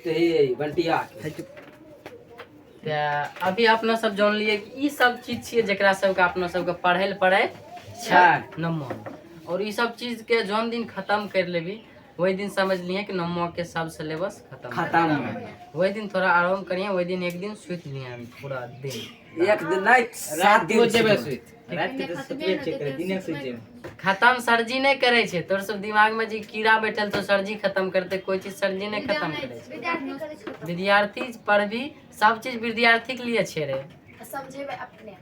बंटिया अभी अपना सब जान लिए कि ई सब चीज छिए जकरा सबके अपना सबके पढ़े ले पड़े नम्बर और ई सब चीज के जौन दिन खत्म कर लेबी वही दिन समझ लिए कि नम्बर के सब सिलेबस खत्म वही दिन थोड़ा आराम करिए वही दिन एक दिन सुत लिए पूरा दिन एक दिन नहीं 7 दिन जेबे सुत खत्म सरजी नहीं करे छे तोर सब दिमाग में जी कीड़ा बैठल तो सरजी खत्म करते कोई चीज सरजी नहीं खत्म करे छे विद्यार्थी पढ़बी सब चीज विद्यार्थी के लिए छे रे समझेबे अपने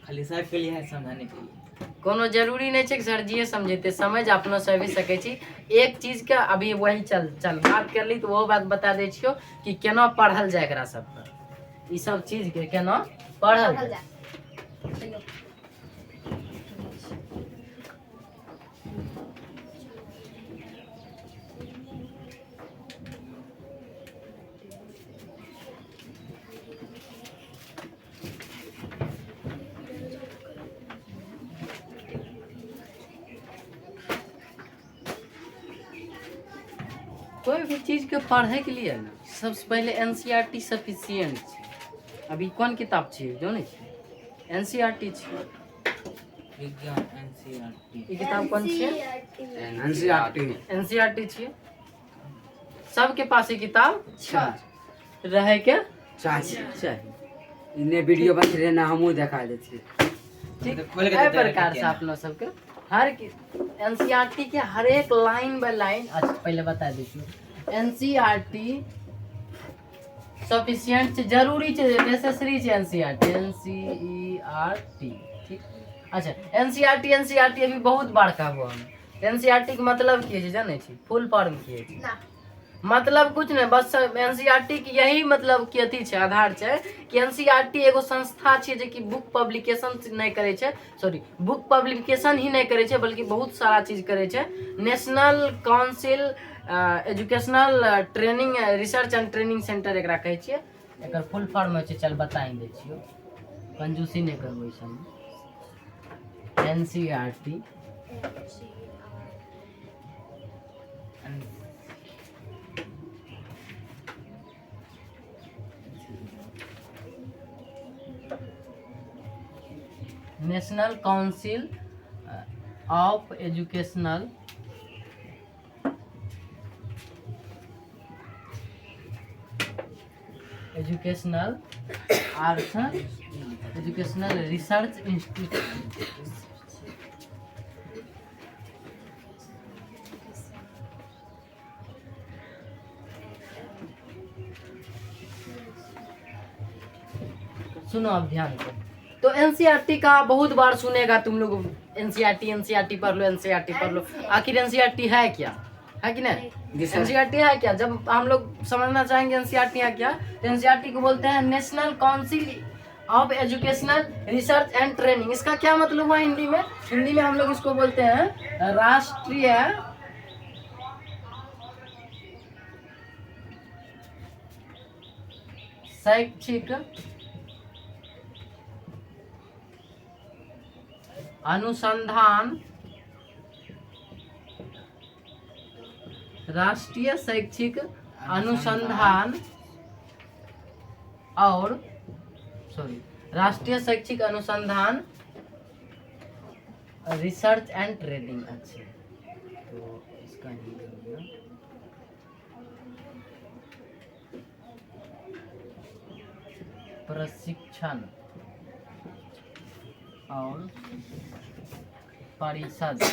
खाली साहब के लिए है समझाने के लिए कोनो जरूरी नहीं है कि सरजीए समझेते समझ अपना से भी सके छी एक चीज के अभी वही चल बात कर ली तो वो बात बता दे छियो कि केना पढ़ल जाए एकरा सब पर ई सब चीज के केना पढ़ल जाए कोई भी चीज के पढ़े के लिए ना सबसे पहले एनसीईआरटी सफिशिएंट अभी कौन किताब चाहिए जो नहीं एनसीईआरटी चाहिए विज्ञान एनसीईआरटी ये किताब कौन सी है एनसीईआरटी चाहिए सबके पास ये किताब रहे के चाहिए इन्हें वीडियो बन रहे ना हमू दिखा देते ठीक है प्रकार से अपना सबके हर एनसीईआरटी के हर एक लाइन बाय लाइन अच्छा पहले बता दीजिए एनसीईआरटी सफिशिएंट जरूरी है नेसेसरी है एनसीईआरटी ठीक अच्छा एनसीईआरटी अभी बहुत बड़का हुआ एनसीईआरटी के मतलब की है जाने छी फुल फॉर्म की है मतलब कुछ नहीं बस एनसीईआरटी की यही मतलब की अथी है आधार है कि एनसीईआरटी एगो संस्था है जे कि बुक पब्लिकेशन नहीं करे छे सॉरी बुक पब्लिकेशन ही नहीं करे छे बल्कि बहुत सारा चीज करे छे national council educational training research and training centre एकरा कहे छिए एकर फुल फॉर्म है चल बताई दे छियो कंजूसी नहीं करबो ई सब NCERT national council of educational arts educational research institute सुनो अब ध्यान से तो एनसीईआरटी का बहुत बार सुनेगा तुम लोग एनसीईआरटी पढ़ लो एनसीईआरटी पढ़ लो आखिर एनसीईआरटी है क्या है कि नहीं एनसीईआरटी है क्या जब हम लोग समझना चाहेंगे एनसीईआरटी है क्या तो एनसीईआरटी को बोलते हैं national council of educational research and training इसका क्या मतलब हुआ हिंदी में हम लोग इसको बोलते हैं राष्ट्रीय शैक्षिक अनुसंधान राष्ट्रीय शैक्षिक अनुसंधान और राष्ट्रीय शैक्षिक अनुसंधान रिसर्च एंड ट्रेनिंग अच्छा तो इसका प्रशिक्षण और परिषद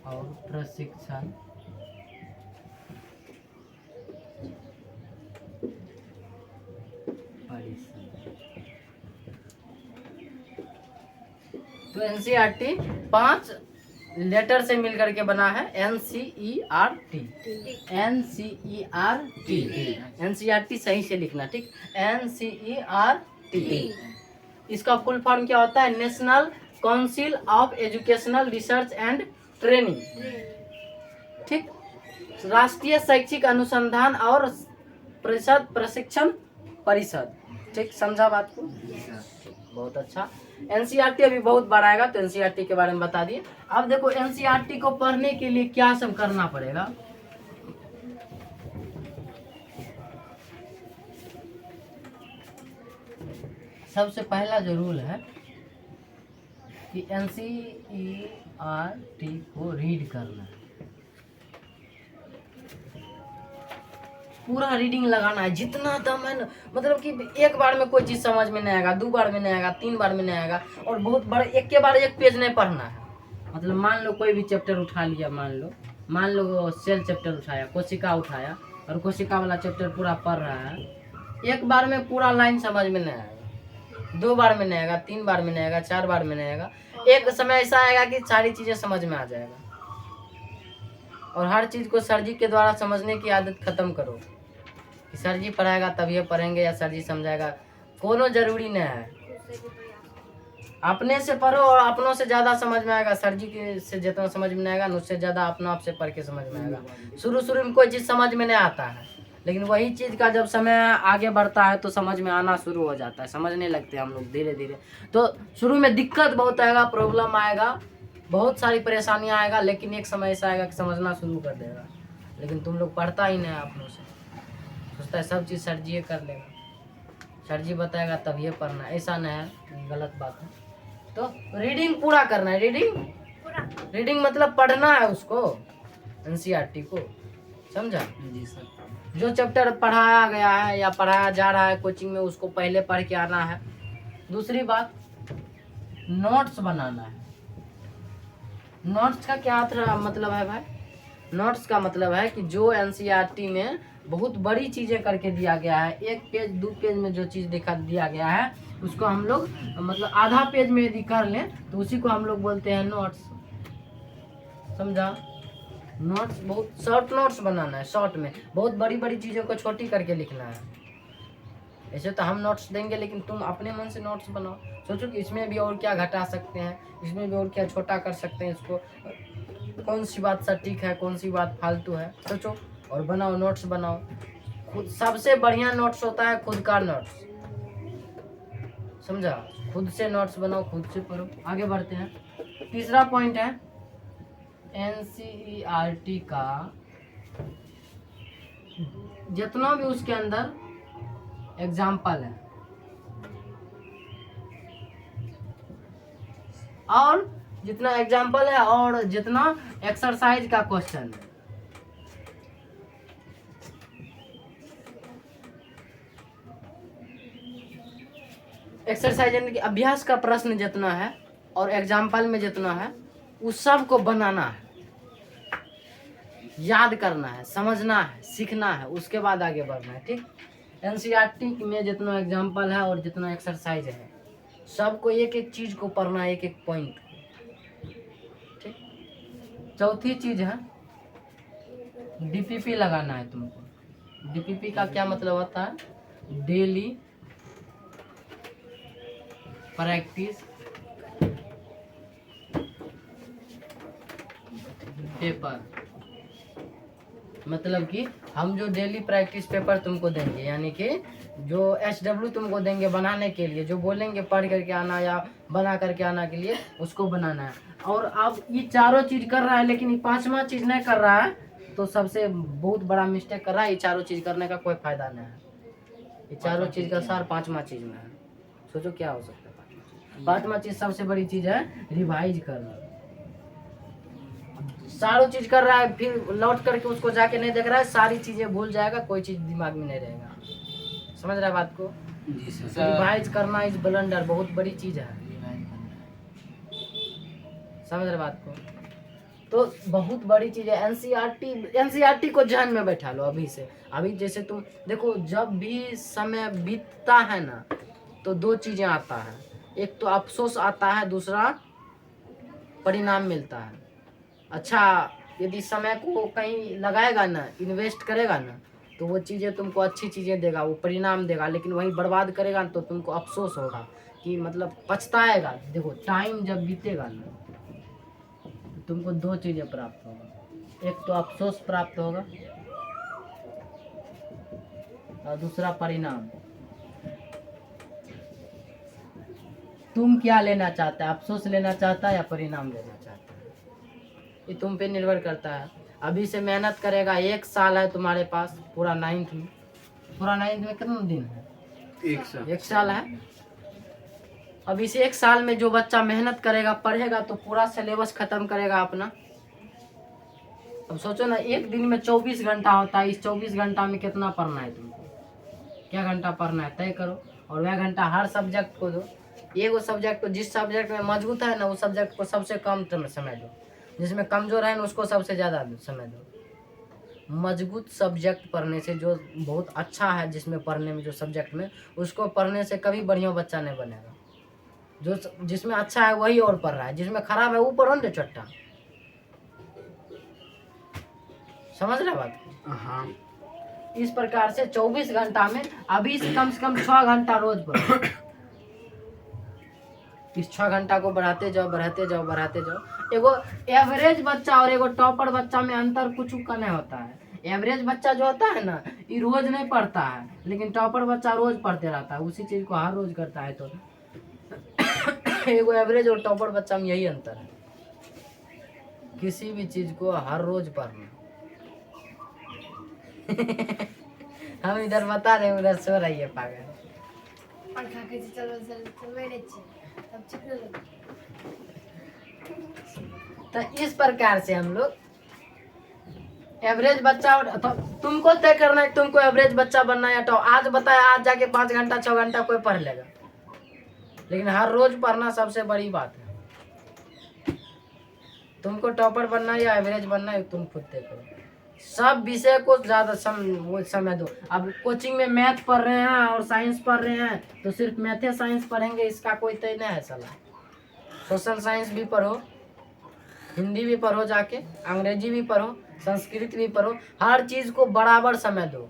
और प्रशिक्षण परिषद तो एनसीईआरटी 5 लेटर से मिलकर के बना है एनसीईआरटी एनसीईआरटी सही से लिखना ठीक एनसीईआरटी इसका फुल फॉर्म क्या होता है national council of educational research and training ठीक राष्ट्रीय शैक्षिक अनुसंधान और परिषद प्रशिक्षण परिषद ठीक समझा बात को बहुत अच्छा। एनसीईआरटी अभी बहुत बार आएगा, तो एनसीईआरटी के बारे में बता दिए। अब देखो एनसीईआरटी को पढ़ने के लिए क्या सब करना पड़ेगा। सबसे पहला जो रूल है कि एनसीईआरटी को रीड करना है, पूरा रीडिंग लगाना है जितना दम है ना। मतलब कि एक बार में कोई चीज़ समझ में नहीं आएगा, 2 बार में नहीं आएगा, 3 बार में नहीं आएगा, और बहुत बड़े एक के बार एक पेज नहीं पढ़ना है। मतलब मान लो कोई भी चैप्टर उठा लिया, मान लो सेल चैप्टर उठाया, कोशिका उठाया, और कोशिका वाला चैप्टर पूरा पढ़ रहा है। एक बार में पूरा लाइन समझ में नहीं आएगा, 2 बार में नहीं आएगा, 3 बार में नहीं आएगा, 4 बार में नहीं आएगा। एक समय ऐसा आएगा कि सारी चीज़ें समझ में आ जाएगा। और हर चीज़ को सर जी के द्वारा समझने की आदत खत्म करो कि सर जी पढ़ाएगा तभी पढ़ेंगे या सर जी समझाएगा, कोनो जरूरी नहीं है। अपने से पढ़ो और अपनों से ज़्यादा समझ में आएगा। सर जी के से जितना समझ में नहीं आएगा, उससे ज़्यादा अपना आप से पढ़ के समझ में आएगा। शुरू में कोई चीज़ समझ में नहीं आता है, लेकिन वही चीज़ का जब समय आगे बढ़ता है तो समझ में आना शुरू हो जाता है, समझने लगते हैं हम लोग धीरे धीरे। तो शुरू में दिक्कत बहुत आएगा, प्रॉब्लम आएगा, बहुत सारी परेशानियाँ आएगा, लेकिन एक समय ऐसा आएगा कि समझना शुरू कर देगा। लेकिन तुम लोग पढ़ता ही नहीं अपनों से, सोचता है सब चीज़ सर जी कर लेगा, सर जी बताएगा तब ये पढ़ना। ऐसा नहीं है, गलत बात है। तो रीडिंग पूरा करना है, रीडिंग मतलब पढ़ना है उसको, एनसीईआरटी को, समझा? जी सर। जो चैप्टर पढ़ाया गया है या पढ़ाया जा रहा है कोचिंग में, उसको पहले पढ़ के आना है। दूसरी बात, नोट्स बनाना है। नोट्स का क्या मतलब है भाई? नोट्स का मतलब है कि जो एनसीईआरटी में बहुत बड़ी चीज़ें करके दिया गया है, 1 पेज 2 पेज में जो चीज़ दिया गया है, उसको हम लोग मतलब आधा पेज में यदि कर लें तो उसी को हम लोग बोलते हैं नोट्स, समझा? नोट्स बहुत शॉर्ट नोट्स बनाना है, शॉर्ट में बहुत बड़ी बड़ी चीज़ों को छोटी करके लिखना है। ऐसे तो हम नोट्स देंगे, लेकिन तुम अपने मन से नोट्स बनाओ। सोचो कि इसमें भी और क्या घटा सकते हैं, इसमें भी और क्या छोटा कर सकते हैं, इसको कौन सी बात सटीक है, कौन सी बात फालतू है, सोचो और बनाओ, नोट्स बनाओ। खुद सबसे बढ़िया नोट्स होता है खुद का नोट्स, समझा? खुद से नोट्स बनाओ, खुद से पढ़ो। आगे बढ़ते हैं। तीसरा पॉइंट है एनसीईआरटी का जितना भी उसके अंदर एग्जाम्पल है और जितना एग्जाम्पल है और जितना एक्सरसाइज का क्वेश्चन है, एक्सरसाइज यानी कि अभ्यास का प्रश्न जितना है और एग्जाम्पल में जितना है, उस सब को बनाना है, याद करना है, समझना है, सीखना है, उसके बाद आगे बढ़ना है। ठीक? एनसीईआरटी में जितना एग्जाम्पल है और जितना एक्सरसाइज है, सबको एक एक चीज को पढ़ना है, एक एक पॉइंट। ठीक? चौथी चीज है डीपीपी लगाना है तुमको। डीपीपी का क्या मतलब होता है? Daily practice paper. मतलब कि हम जो डेली प्रैक्टिस पेपर तुमको देंगे, यानी कि जो SW तुमको देंगे बनाने के लिए, जो बोलेंगे पढ़ करके आना या बना करके आना के लिए, उसको बनाना है। और अब ये चारों चीज़ कर रहा है, लेकिन ये 5वां चीज़ नहीं कर रहा है, तो सबसे बहुत बड़ा मिस्टेक कर रहा है। ये चारों चीज़ करने का कोई फायदा नहीं है। ये चारों चीज़ का सार 5वां चीज़ में है। सोचो क्या हो सकता है 5वां चीज़? सबसे बड़ी चीज़ है रिवाइज करना। सारों चीज कर रहा है, फिर लौट करके उसको जाके नहीं देख रहा है, सारी चीजें भूल जाएगा, कोई चीज दिमाग में नहीं रहेगा। समझ रहा है बात को? जी सर। रिवाइज करना इज ब्लंडर, बहुत बड़ी चीज है। समझ रहे बात को? तो बहुत बड़ी चीज है एनसीईआरटी को ध्यान में बैठा लो अभी से। अभी जैसे तुम देखो, जब भी समय बीतता है ना, तो 2 चीजें आता है, एक तो अफसोस आता है, दूसरा परिणाम मिलता है। अच्छा, यदि समय को कहीं लगाएगा ना, इन्वेस्ट करेगा ना, तो वो चीज़ें तुमको अच्छी चीज़ें देगा, वो परिणाम देगा। लेकिन वही बर्बाद करेगा ना, तो तुमको अफसोस होगा कि मतलब पछताएगा। देखो, टाइम जब बीतेगा ना, तुमको 2 चीज़ें प्राप्त होगा, एक तो अफसोस प्राप्त होगा और दूसरा परिणाम। तुम क्या लेना चाहता है, अफसोस लेना चाहता है या परिणाम लेना चाहता है, ये तुम पे निर्भर करता है। अभी से मेहनत करेगा, 1 साल है तुम्हारे पास, पूरा 9th में, पूरा 9th में कितना दिन है, 1 साल है। अभी से 1 साल में जो बच्चा मेहनत करेगा, पढ़ेगा, तो पूरा सिलेबस खत्म करेगा अपना। अब सोचो ना, एक दिन में 24 घंटा होता है, इस 24 घंटा में कितना पढ़ना है तुमको, क्या घंटा पढ़ना है तय करो, और वह घंटा हर सब्जेक्ट को दो। एगो सब्जेक्ट को, जिस सब्जेक्ट में मजबूत है ना, उस सब्जेक्ट को सबसे कम समय दो, जिसमें कमजोर है ना उसको सबसे ज़्यादा समय दो। मजबूत सब्जेक्ट पढ़ने से, जो बहुत अच्छा है जिसमें पढ़ने में, जो सब्जेक्ट में, उसको पढ़ने से कभी बढ़िया बच्चा नहीं बनेगा। जो जिसमें अच्छा है वही और पढ़ रहा है, जिसमें खराब है वो पढ़ो ना चट्टा। समझ रहे बात को? हाँ। इस प्रकार से 24 घंटा में अभी से कम 6 घंटा रोज पढ़ो। इस 6 घंटा को बढ़ाते जाओ, बढ़ाते जाओ, बढ़ाते जाओ। एगो एवरेज बच्चा और एगो टॉपर बच्चा में अंतर कुछ का नहीं होता है। एवरेज बच्चा जो होता है ना, ये रोज नहीं पढ़ता है, लेकिन टॉपर बच्चा रोज पढ़ते रहता है, उसी चीज को हर रोज करता है। तो एगो एवरेज और टॉपर बच्चा में यही अंतर है, किसी भी चीज को हर रोज पढ़ना। हम इधर बता रहे, उधर सो रही है पागल। तो इस प्रकार से हम लोग एवरेज बच्चा, और तो तुमको तय करना है तुमको एवरेज बच्चा बनना है। तो आज बताया, आज जाके 5 घंटा 6 घंटा कोई पढ़ लेगा, लेकिन हर रोज पढ़ना सबसे बड़ी बात है। तुमको टॉपर बनना है या एवरेज बनना है, तुम खुद तय करो। सब विषय को ज्यादा समय दो। अब कोचिंग में मैथ पढ़ रहे हैं और साइंस पढ़ रहे हैं, तो सिर्फ मैथ या साइंस पढ़ेंगे इसका कोई तय नहीं है साला। सोशल साइंस भी पढ़ो, हिंदी भी पढ़ो, जाके अंग्रेजी भी पढ़ो, संस्कृत भी पढ़ो, हर चीज को बराबर समय दो।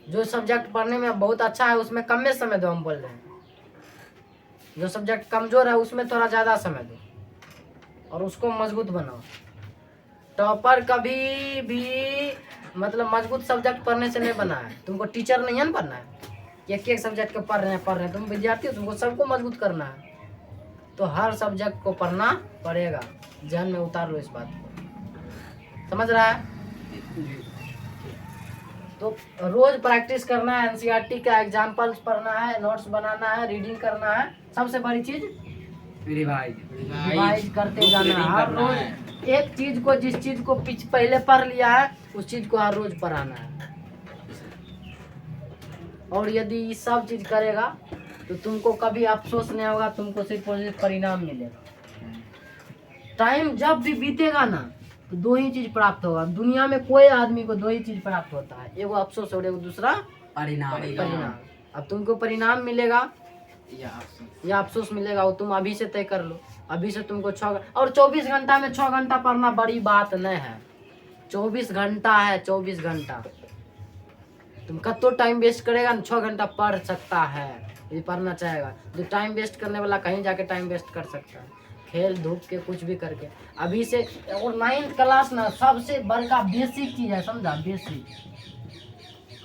जो सब्जेक्ट पढ़ने में बहुत अच्छा है उसमें कम में समय दो, हम बोल रहे हैं। जो सब्जेक्ट कमजोर है उसमें थोड़ा ज्यादा समय दो और उसको मजबूत बनाओ। टॉपर कभी भी मतलब मजबूत सब्जेक्ट पढ़ने से नहीं बना है। तुमको टीचर नहीं है ना बनना है, एक सब्जेक्ट को पढ़ रहे हैं, तुम विद्यार्थी हो, तुमको सबको मजबूत करना है। तो हर सब्जेक्ट को पढ़ना पड़ेगा, ध्यान में उतार लो इस बात को। समझ रहा है? तो रोज प्रैक्टिस करना है, एनसीईआरटी का एग्जाम्पल्स पढ़ना है, नोट्स बनाना है, रीडिंग करना है, सबसे बड़ी चीज रिवाइज करते जाना है। हर रोज एक चीज को, जिस चीज को पहले पढ़ लिया है उस चीज को हर रोज पढ़ाना है। और यदि ये सब चीज करेगा तो तुमको कभी अफसोस नहीं होगा, तुमको सिर्फ और सिर्फ परिणाम मिलेगा। टाइम जब भी बीतेगा ना तो 2 ही चीज प्राप्त होगा। दुनिया में कोई आदमी को 2 ही चीज प्राप्त होता है, एगो अफसोस और एगो दूसरा परिणाम। अब तुमको परिणाम मिलेगा या अफसोस मिलेगा, वो तुम अभी से तय कर लो। अभी से तुमको 6 और 24 घंटा में 6 घंटा पढ़ना बड़ी बात नहीं है। 24 घंटा है, 24 घंटा तुम कतो टाइम वेस्ट करेगा, 6 घंटा पढ़ सकता है, ये पढ़ना चाहेगा। जो टाइम वेस्ट करने वाला कहीं जाके टाइम वेस्ट कर सकता है, खेल धूप के कुछ भी करके। अभी से, और 9th क्लास ना सबसे बड़का बेसिक चीज है, समझा? बेसिक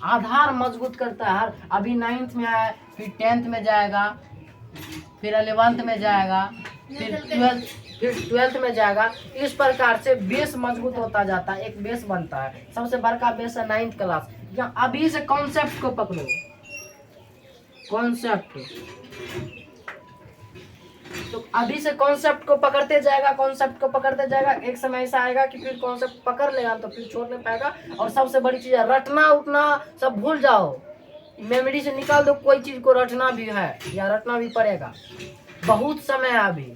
आधार मजबूत करता है। अभी 9th में है, फिर 10th में जाएगा, फिर 11th में जाएगा, फिर 12th में जाएगा। इस प्रकार से बेस मजबूत होता जाता है, एक बेस बनता है। सबसे बड़का बेस है 9th क्लास। अभी से कॉन्सेप्ट को पकड़ो, कॉन्सेप्ट। तो अभी से कॉन्सेप्ट को पकड़ते जाएगा, कॉन्सेप्ट को पकड़ते जाएगा, एक समय ऐसा आएगा कि फिर कॉन्सेप्ट पकड़ लेगा तो फिर छोड़ नहीं पाएगा। और सबसे बड़ी चीज है, रटना उठना सब भूल जाओ, मेमोरी से निकाल दो। कोई चीज को रटना भी है या रटना भी पड़ेगा, बहुत समय है अभी।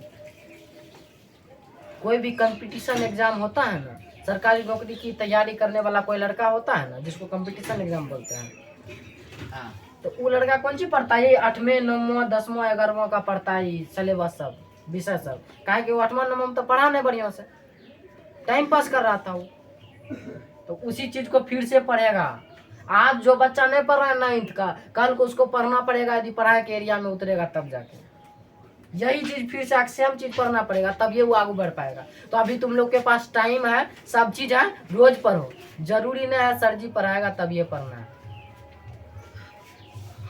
कोई भी कंपटीशन एग्जाम होता है ना, सरकारी नौकरी की तैयारी करने वाला कोई लड़का होता है ना, जिसको कंपटीशन एग्जाम बोलते हैं, तो वो लड़का कौन सी पढ़ता है? 8वें 9वां 10वां 11वां का पढ़ता है, सिलेबस सब विषय सब। काहे कि वो 8वां 9वां में तो पढ़ा नहीं बढ़िया से, टाइम पास कर रहा था वो। तो उसी चीज को फिर से पढ़ेगा। आज जो बच्चा नहीं पढ़ रहा है 9th का, कल को उसको पढ़ना पड़ेगा। यदि पढ़ाई के एरिया में उतरेगा तब जाके यही चीज फिर से सेम चीज पढ़ना पड़ेगा, तब ये वो आगे बढ़ पाएगा। तो अभी तुम लोग के पास टाइम है, सब चीज है, रोज पढ़ो। जरूरी नहीं है सर जी पढ़ाएगा तब ये पढ़ना है।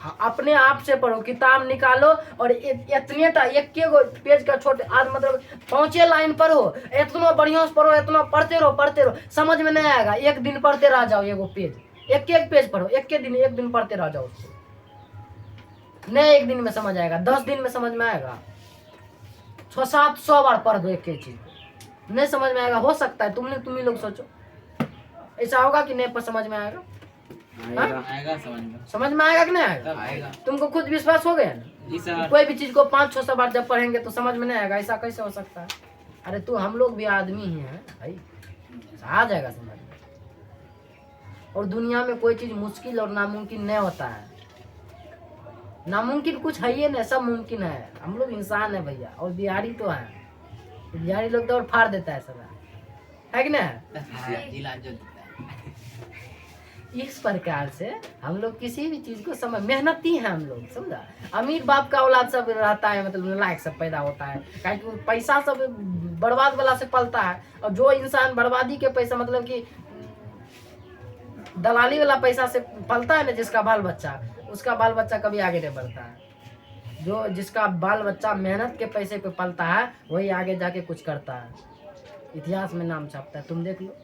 हाँ, अपने आप से पढ़ो, किताब निकालो और इतने एक गो पेज का छोटे आज मतलब 5 लाइन पढ़ो, इतना बढ़िया से पढ़ो, इतना पढ़ते रहो, समझ में नहीं आएगा, एक दिन पढ़ते रह जाओ, एगो पेज एक पेज पढ़ो, एक दिन पढ़ते रह जाओ उसको, नहीं एक दिन में समझ आएगा, 10 दिन में समझ में आएगा, 600-700 बार पढ़ दो एक चीज, नहीं समझ में आएगा। हो सकता है तुम ही लोग सोचो ऐसा होगा कि नहीं पर समझ में आएगा? आएगा। आएगा समझ में। समझ में आएगा कि नहीं आएगा? तब आएगा। तुमको खुद विश्वास हो गया ना? जी सर। कोई भी चीज को 500-600 बार जब पढ़ेंगे तो समझ में नहीं आएगा, ऐसा कैसे हो सकता है? अरे तू हम लोग भी आदमी ही हैं भाई, आ जाएगा समझ में। और दुनिया में कोई चीज मुश्किल और नामुमकिन नहीं होता है, नामुमकिन कुछ है ही नहीं, सब मुमकिन है। हम लोग इंसान है भैया, और बिहारी तो है, बिहारी लोग तो और फाड़ देता है सब, है कि नहीं? जिला जो देता है। इस प्रकार से हम लोग किसी भी चीज को समझ, मेहनती हैं हम लोग, समझा। अमीर बाप का औलाद सब रहता है, मतलब लायक सब पैदा होता है, क्योंकि पैसा सब बर्बाद वाला से पलता है, और जो इंसान बर्बादी के पैसा मतलब कि दलाली वाला पैसा से पलता है ना, जिसका बाल बच्चा, उसका बाल बच्चा कभी आगे नहीं बढ़ता है। जो जिसका बाल बच्चा मेहनत के पैसे पे पलता है वही आगे जाके कुछ करता है, इतिहास में नाम छापता है। तुम देख लो,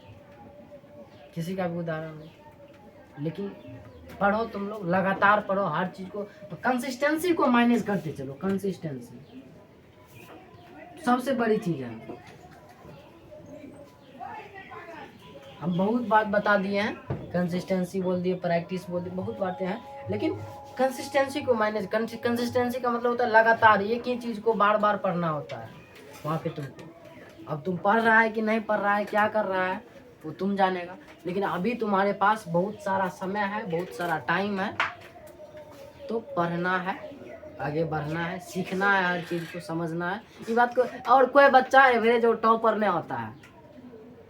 किसी का भी उदाहरण नहीं। लेकिन पढ़ो, तुम लोग लगातार पढ़ो, हर चीज को कंसिस्टेंसी को मैनेज करते चलो, कंसिस्टेंसी सबसे बड़ी चीज है। हम बहुत बात बता दिए हैं, कंसिस्टेंसी बोल दिए, प्रैक्टिस बोल दिए, बहुत बातें हैं, लेकिन कंसिस्टेंसी को मैनेज, कंसिस्टेंसी का मतलब होता है लगातार एक ही चीज को बार बार पढ़ना होता है। वहाँ पे तुमको, अब तुम पढ़ रहा है कि नहीं पढ़ रहा है, क्या कर रहा है, वो तुम जानेगा। लेकिन अभी तुम्हारे पास बहुत सारा समय है, बहुत सारा टाइम है, तो पढ़ना है, आगे बढ़ना है, सीखना है, हर चीज को समझना है, ये बात को। और कोई बच्चा एवरेज और टॉपर नहीं होता है,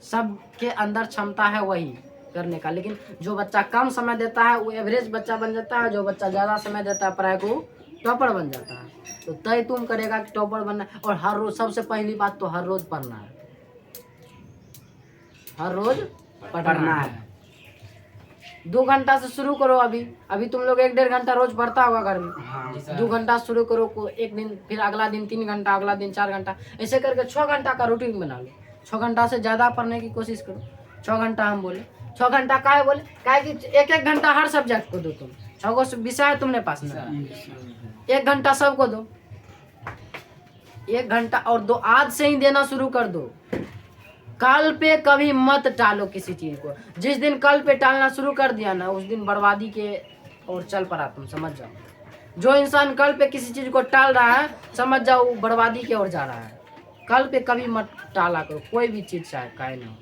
सबके अंदर क्षमता है वही करने का। लेकिन जो बच्चा कम समय देता है वो एवरेज बच्चा बन जाता है, जो बच्चा ज़्यादा समय देता है पढ़ाई को टॉपर बन जाता है। तो तय तुम करेगा कि टॉपर बनना है, और हर रोज, सबसे पहली बात तो हर रोज पढ़ना है, हर रोज पढ़ना है। 2 घंटा से शुरू करो, अभी तुम लोग 1-1.5 घंटा रोज पढ़ता होगा घर में, हाँ। 2 घंटा शुरू करो को, एक दिन, फिर अगला दिन 3 घंटा, अगला दिन 4 घंटा, ऐसे करके 6 घंटा का रूटीन बना लो। 6 घंटा से ज़्यादा पढ़ने की कोशिश करो। 6 घंटा हम बोले, 6 घंटा काहे बोले, काहे कि 1-1 घंटा हर सब्जेक्ट को दो। तुम 6 गो विषय तुमने पास में, 1 घंटा सबको दो, 1 घंटा और दो, आज से ही देना शुरू कर दो। कल पे कभी मत टालो किसी चीज को, जिस दिन कल पे टालना शुरू कर दिया ना, उस दिन बर्बादी के और चल पड़ा, तुम समझ जाओ। जो इंसान कल पे किसी चीज को टाल रहा है, समझ जाओ वो बर्बादी की ओर जा रहा है। कल पे कभी मत टाला करो, कोई भी चीज चाहे काहे ना हो।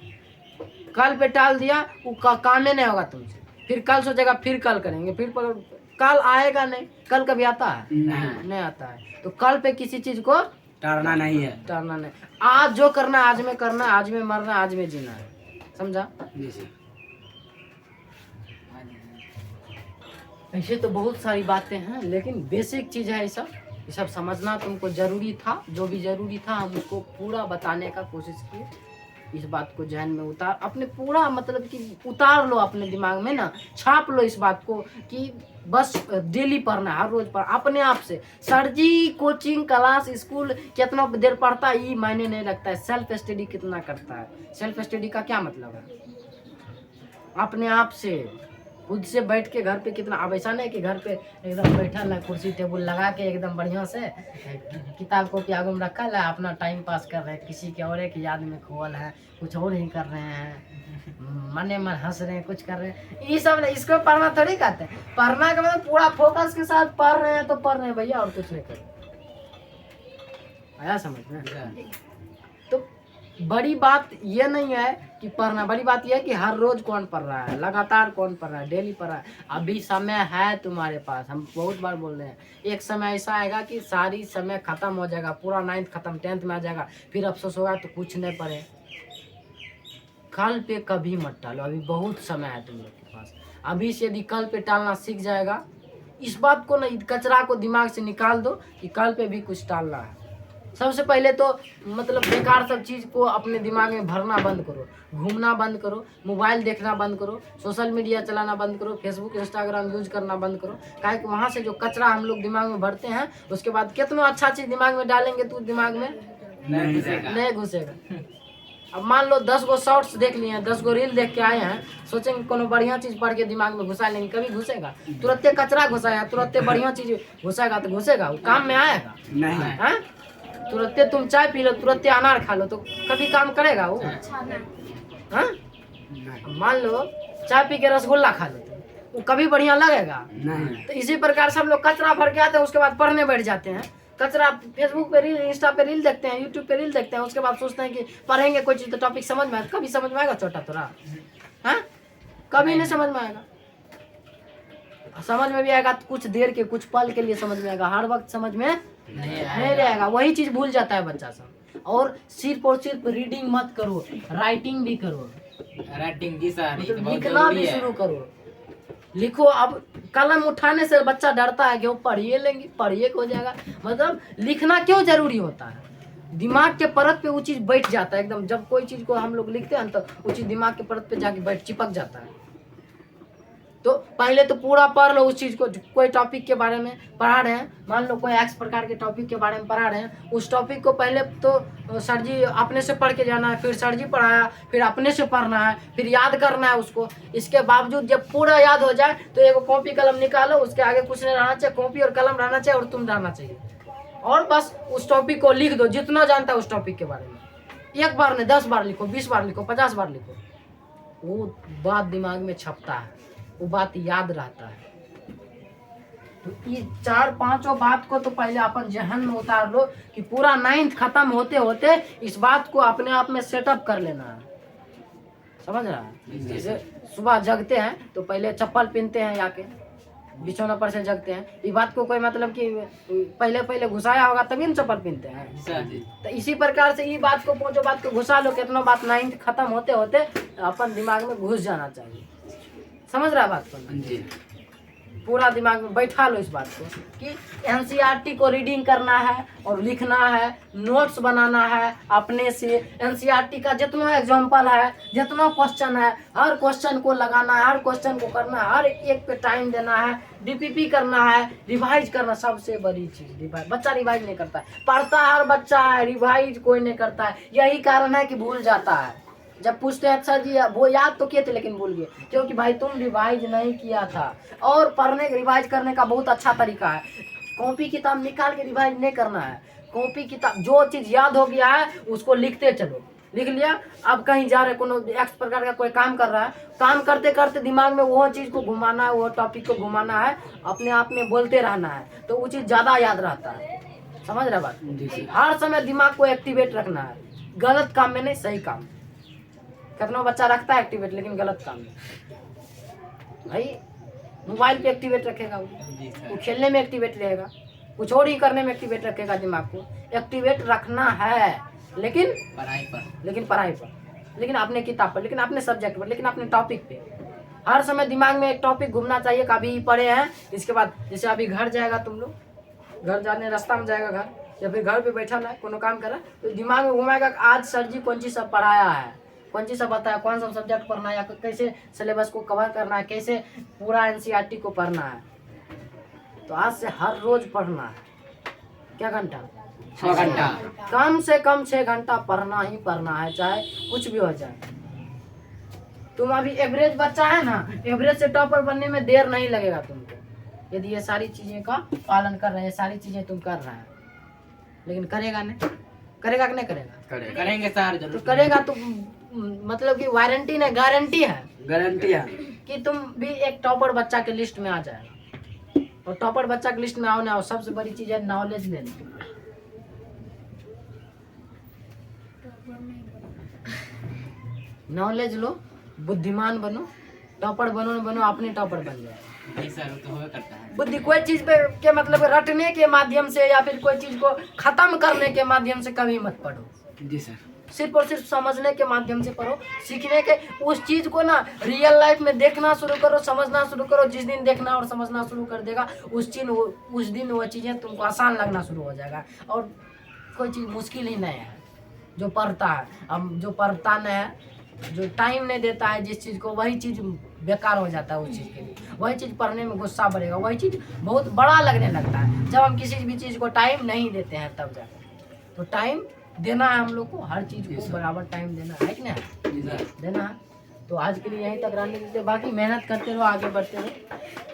कल पे टाल दिया वो काम नहीं होगा तुमसे, फिर कल सोचेगा फिर कल करेंगे, फिर कल आएगा नहीं। कल कभी आता है? नहीं आता है। तो कल पे किसी चीज को टालना नहीं है, टालना नहीं। आज जो करना है आज में करना है, आज में मरना है, आज में जीना है, समझा? जी सर। ऐसे तो बहुत सारी बातें हैं, लेकिन बेसिक चीज है ये सब समझना तुमको जरूरी था। जो भी जरूरी था हम उसको पूरा बताने का कोशिश किए। इस बात को जहन में उतार, अपने पूरा मतलब कि उतार लो अपने दिमाग में ना, छाप लो इस बात को कि बस डेली पढ़ना है, हर रोज पढ़, अपने आप से। सर जी कोचिंग क्लास स्कूल कितना देर पढ़ता है ये मायने नहीं रखता है, सेल्फ स्टडी कितना करता है। सेल्फ स्टडी का क्या मतलब है? अपने आप से खुद से बैठ के घर पे कितना। अब ऐसा नहीं कि घर पे एकदम बैठा है, कुर्सी टेबल लगा के एकदम बढ़िया से किताब कॉपी आगे में रखा है, अपना टाइम पास कर रहे हैं, किसी के और एक याद में खोल है, कुछ और ही कर रहे हैं, मने मन हंस रहे हैं, कुछ कर रहे हैं, ये सब नहीं। इसको पढ़ना थोड़ी कहते हैं। पढ़ना का मतलब पूरा फोकस के साथ पढ़ रहे हैं तो पढ़ रहे हैं भैया, और कुछ नहीं कर रहे। आया समझ में? तो बड़ी बात ये नहीं है कि पढ़ना, बड़ी बात ये है कि हर रोज कौन पढ़ रहा है, लगातार कौन पढ़ रहा है, डेली पढ़ रहा है। अभी समय है तुम्हारे पास, हम बहुत बार बोल रहे हैं। एक समय ऐसा आएगा कि सारी समय खत्म हो जाएगा, पूरा 9th खत्म, 10th में आ जाएगा, फिर अफसोस होगा तो कुछ नहीं पढ़े। कल पे कभी मत टालो, अभी बहुत समय है तुम लोग के पास। अभी से यदि कल पे टालना सीख जाएगा, इस बात को ना, कचरा को दिमाग से निकाल दो कि कल पे भी कुछ टालना है। सबसे पहले तो मतलब बेकार सब चीज़ को अपने दिमाग में भरना बंद करो, घूमना बंद करो, मोबाइल देखना बंद करो, सोशल मीडिया चलाना बंद करो, फेसबुक इंस्टाग्राम यूज करना बंद करो। काहे कि वहाँ से जो कचरा हम लोग दिमाग में भरते हैं उसके बाद कितना अच्छा चीज़ दिमाग में डालेंगे तो दिमाग में नहीं घुसेगा। अब मान लो 10 गो शॉर्ट्स देख लिए हैं, 10 गो रील देख के आए हैं, सोचेंगे कोनो बढ़िया चीज़ पढ़ के दिमाग में घुसा लेंगे, कभी घुसेगा? तुरंते कचरा घुसाया, तुरंते बढ़िया चीज़ घुसाएगा तो घुसेगा, वो काम में आएगा? नहीं। हाँ, तुरंते तुम चाय पी लो, तुरंते अनार खा लो तो कभी काम करेगा वो? हाँ, मान लो चाय पी के रसगुल्ला खा लो वो कभी बढ़िया लगेगा? नहीं। तो इसी प्रकार से हम लोग कचरा भर के आते हैं, उसके बाद पढ़ने बैठ जाते हैं। कचरा फेसबुक पे रील, इंस्टा पे रील देखते हैं, यूट्यूब पे रील देखते हैं, उसके बाद सोचते हैं कि पढ़ेंगे कोई चीज़ तो टॉपिक समझ में आए। कभी समझ में आएगा छोटा तोरा? हाँ, कभी नहीं समझ में आएगा। समझ में भी आएगा तो कुछ देर के, कुछ पल के लिए समझ में आएगा, हर वक्त समझ में नहीं रहेगा। वही चीज़ भूल जाता है बच्चा सब। और सिर्फ और सिर्फ रीडिंग मत करो, राइटिंग भी करो, राइटिंग जी सर, ये तो बहुत लिखना जरूरी भी है। शुरू करो। लिखो। अब कलम उठाने से बच्चा डरता है कि वो पढ़िए लेंगे, पढ़िए हो जाएगा। मतलब लिखना क्यों जरूरी होता है? दिमाग के परत पे वो चीज़ बैठ जाता है एकदम। जब कोई चीज़ को हम लोग लिखते हैं तो वो चीज़ दिमाग के परत पे जाके चिपक जाता है। तो पहले तो पूरा पढ़ लो उस चीज़ को। कोई टॉपिक के बारे में पढ़ा रहे हैं, मान लो कोई एक्स प्रकार के टॉपिक के बारे में पढ़ा रहे हैं, उस टॉपिक को पहले तो सर जी अपने से पढ़ के जाना है, फिर सर जी पढ़ाया, फिर अपने से पढ़ना है, फिर याद करना है उसको। इसके बावजूद जब पूरा याद हो जाए तो एक कॉपी कलम निकालो, उसके आगे कुछ नहीं रहना चाहिए, कॉपी और कलम रहना चाहिए और तुम रहना चाहिए, और बस उस टॉपिक को लिख दो जितना जानता है उस टॉपिक के बारे में। एक बार नहीं 10 बार लिखो, 20 बार लिखो, 50 बार लिखो, वो बात दिमाग में छपता है, वो बात याद रहता है। तो ये 4-5 बात को तो पहले अपन जहन में उतार लो कि पूरा 9th खत्म होते होते इस बात को अपने आप में सेटअप कर लेना है। समझ रहा है? जैसे सुबह जगते हैं तो पहले चप्पल पहनते हैं, या के बिछौना पर से जगते हैं। ये बात को कोई मतलब कि पहले घुसाया होगा तभी ना चप्पल पहनते हैं। तो इसी प्रकार से ये बात को 5 बात को घुसा लो, कितना बात 9th खत्म होते होते अपन दिमाग में घुस जाना चाहिए। समझ रहा है बात को? जी। पूरा दिमाग में बैठा लो इस बात को कि एनसीईआरटी को रीडिंग करना है और लिखना है, नोट्स बनाना है अपने से। एनसीईआरटी का जितना एग्जाम्पल है, जितना क्वेश्चन है, हर क्वेश्चन को लगाना है, हर क्वेश्चन को करना है, हर एक पे टाइम देना है, डीपीपी करना है, रिवाइज करना। सबसे बड़ी चीज़ रिवाइज। बच्चा रिवाइज नहीं करता है, पढ़ता हर बच्चा है, रिवाइज कोई नहीं करता है। यही कारण है कि भूल जाता है। जब पूछते हैं अच्छा जी वो याद तो किए थे लेकिन भूल गए, क्योंकि भाई तुम रिवाइज नहीं किया था। और पढ़ने रिवाइज करने का बहुत अच्छा तरीका है, कॉपी किताब निकाल के रिवाइज नहीं करना है। कॉपी किताब जो चीज़ याद हो गया है उसको लिखते चलो। लिख लिया, अब कहीं जा रहे, कोनो एक्स प्रकार का कोई काम कर रहा है, काम करते करते दिमाग में वो चीज़ को घुमाना है, वो टॉपिक को घुमाना है, अपने आप में बोलते रहना है, तो वो चीज़ ज़्यादा याद रहता है। समझ रहा बात? हर समय दिमाग को एक्टिवेट रखना है, गलत काम में नहीं, सही काम। कितना बच्चा रखता है एक्टिवेट, लेकिन गलत काम में। भाई मोबाइल पे एक्टिवेट रखेगा वो खेलने में एक्टिवेट रहेगा, कुछ और ही करने में एक्टिवेट रखेगा। दिमाग को एक्टिवेट रखना है, लेकिन पढ़ाई पर, लेकिन अपने किताब पर, लेकिन अपने सब्जेक्ट पर, लेकिन अपने टॉपिक पे। हर समय दिमाग में एक टॉपिक घूमना चाहिए। कभी पढ़े हैं, इसके बाद जैसे अभी घर जाएगा, तुम लोग घर जाने रास्ता में जाएगा घर, या फिर घर पे बैठा है कोनो काम कर रहा है, तो दिमाग में घुमाएगा आज सर जी कौन चीज़ सब पढ़ाया है, कौन चीज़ सब बताया, कौन सा सब्जेक्ट पढ़ना है, या कैसे सिलेबस को कवर करना है, कैसे पूरा एनसीईआरटी को पढ़ना है। तो आज से हर रोज पढ़ना है। क्या घंटा? 6 घंटा। कम से कम 6 घंटा पढ़ना ही पढ़ना है, चाहे कुछ भी हो जाए। तुम अभी एवरेज बच्चा है ना, एवरेज से टॉपर बनने में देर नहीं लगेगा तुमको, यदि ये सारी चीज़ें का पालन कर रहे हैं, सारी चीज़ें तुम कर रहे हैं। लेकिन करेगा नहीं, करेगा कि नहीं करेगा? करेंगे सर जरूर। तो करेगा तो मतलब कि वारंटी नहीं, गारंटी है, गारंटी है कि तुम भी एक टॉपर बच्चा के लिस्ट में आ जाएगा। और टॉपर बच्चा के लिस्ट में आओ ना आओ, सबसे बड़ी चीज़ है नॉलेज लेना। नॉलेज लो, बुद्धिमान बनो, टॉपर बनो न बनो, अपने टॉपर बन जाए। नहीं सर, वो तो होगा करता है। बुद्धि कोई चीज पे के मतलब रटने के माध्यम से या फिर कोई चीज को खत्म करने के माध्यम से कभी मत पढ़ो। जी सर। सिर्फ और सिर्फ समझने के माध्यम से पढ़ो, सीखने के। उस चीज को ना रियल लाइफ में देखना शुरू करो, समझना शुरू करो। जिस दिन देखना और समझना शुरू कर देगा उस दिन वो चीजें तुमको आसान लगना शुरू हो जाएगा। और कोई चीज़ मुश्किल ही नहीं है जो पढ़ता है। अब जो पढ़ता नहीं है, जो टाइम नहीं देता है जिस चीज़ को, वही चीज़ बेकार हो जाता है उस चीज़ के लिए। वही चीज़ पढ़ने में गुस्सा बढ़ेगा, वही चीज़ बहुत बड़ा लगने लगता है जब हम किसी भी चीज़ को टाइम नहीं देते हैं तब जाकर। तो टाइम देना है हम लोग को, हर चीज़ को बराबर टाइम देना है कि नहीं, देना है। तो आज के लिए यहीं तक रहने दीजिए, बाकी मेहनत करते रहो, आगे बढ़ते रहो।